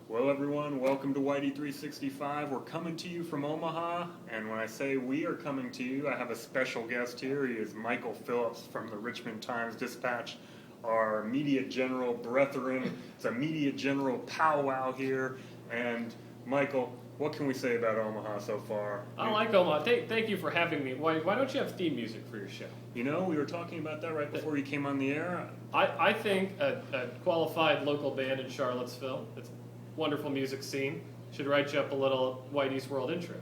Well, everyone, welcome to Whitey 365. We're coming to you from Omaha, and when I say we are coming to you, I have a special guest here. He is Whitey Phillips from the Richmond Times-Dispatch, our media general brethren. It's a media general powwow here, and Michael, what can we say about Omaha so far? I like Omaha. Thank you for having me. Why don't you have theme music for your show? You know, we were talking about that right before you came on the air. I think a qualified local band in Charlottesville, it's a wonderful music scene, should write you up a little Whitey's World intro.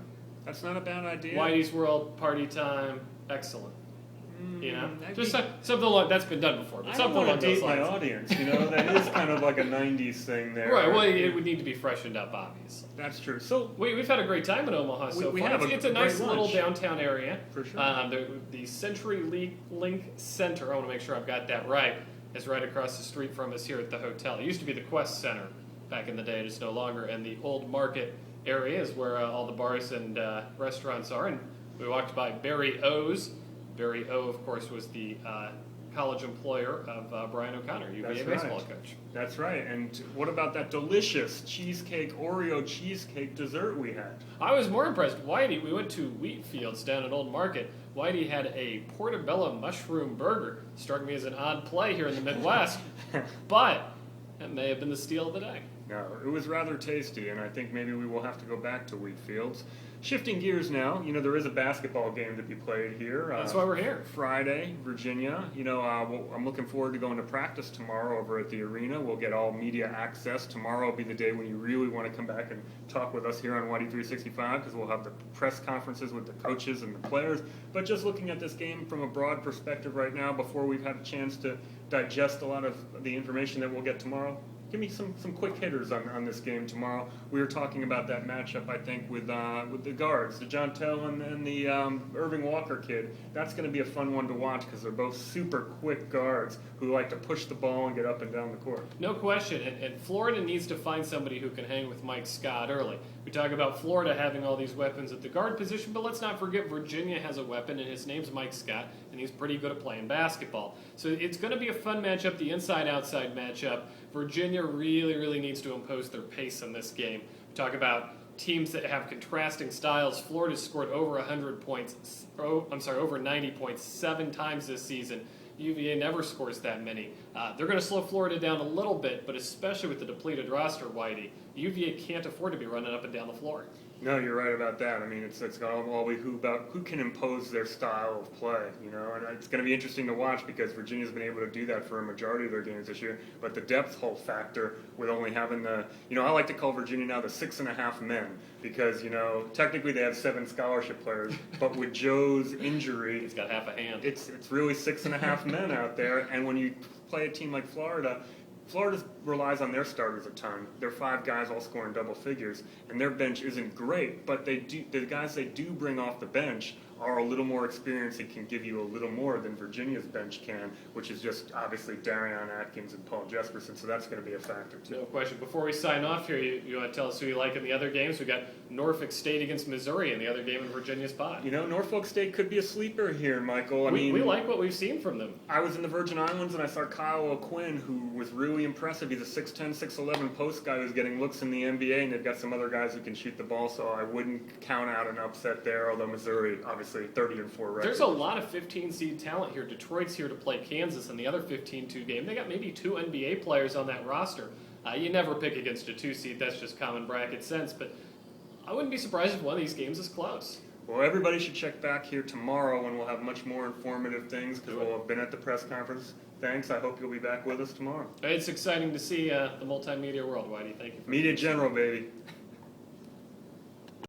That's not a bad idea. Whitey's World, party time, excellent. You know, just be... something like that's been done before. But I something don't want like to date those my lines. audience. You know, that is kind of like a '90s thing there. Right. Well, it would need to be freshened up, obviously. That's true. So we've had a great time in Omaha so far. It's a nice little downtown area. For sure. The CenturyLink Center, I want to make sure I've got that right, is right across the street from us here at the hotel. It used to be the Quest Center back in the day. It's no longer. And the Old Market area is where all the bars and restaurants are. And we walked by Barry O's. Barry O, of course, was the college employer of Brian O'Connor, UVA baseball coach. That's right. And what about that delicious cheesecake, Oreo cheesecake dessert we had? I was more impressed. Whitey, we went to Wheatfields down at Old Market. Whitey had a portobello mushroom burger. Struck me as an odd play here in the Midwest, but it may have been the steal of the day. No, it was rather tasty, and I think maybe we will have to go back to Wheatfields. Shifting gears now, you know, there is a basketball game to be played here. That's why we're here. Friday, Virginia. You know, I'm looking forward to going to practice tomorrow over at the arena. We'll get all media access. Tomorrow will be the day when you really want to come back and talk with us here on Whitey 365 because we'll have the press conferences with the coaches and the players. But just looking at this game from a broad perspective right now, before we've had a chance to digest a lot of the information that we'll get tomorrow, give me some quick hitters on this game tomorrow. We were talking about that matchup, I think, with the guards, the John Tell and the Irving Walker kid. That's going to be a fun one to watch because they're both super quick guards who like to push the ball and get up and down the court. No question. And Florida needs to find somebody who can hang with Mike Scott early. We talk about Florida having all these weapons at the guard position, but let's not forget Virginia has a weapon, and his name's Mike Scott, and he's pretty good at playing basketball. So it's going to be a fun matchup, the inside-outside matchup. Virginia really needs to impose their pace in this game. We talk about teams that have contrasting styles. Florida's scored over 100 points, over 90 points 7 times this season. UVA never scores that many. They're going to slow Florida down a little bit, but especially with the depleted roster, Whitey, UVA can't afford to be running up and down the floor. No, you're right about that. I mean, it's going to all be who can impose their style of play, you know, and it's going to be interesting to watch because Virginia's been able to do that for a majority of their games this year. But the depth whole factor with only having I like to call Virginia now the 6.5 men because, you know, technically they have 7 scholarship players, but with Joe's injury, he's got half a hand. It's really 6.5 men out there, and when you play a team like Florida relies on their starters a ton. Their 5 guys all scoring double figures, and their bench isn't great, but the guys they do bring off the bench are a little more experienced and can give you a little more than Virginia's bench can, which is just obviously Darion Atkins and Paul Jesperson, so that's going to be a factor too. No question. Before we sign off here, you want to tell us who you like in the other games? We got Norfolk State against Missouri in the other game in Virginia's pot. You know, Norfolk State could be a sleeper here, Michael. We like what we've seen from them. I was in the Virgin Islands and I saw Kyle O'Quinn, who was really impressive. He's a 6'10", 6'11" post guy who's getting looks in the NBA, and they've got some other guys who can shoot the ball, so I wouldn't count out an upset there, although Missouri, obviously, 30-4 record. There's a lot of 15-seed talent here. Detroit's here to play Kansas in the other 15-2 game. They got maybe 2 NBA players on that roster. You never pick against a 2-seed. That's just common bracket sense, but I wouldn't be surprised if one of these games is close. Well, everybody should check back here tomorrow when we'll have much more informative things because we'll have been at the press conference. Thanks. I hope you'll be back with us tomorrow. It's exciting to see the multimedia world, Whitey. Thank you. Media General, baby.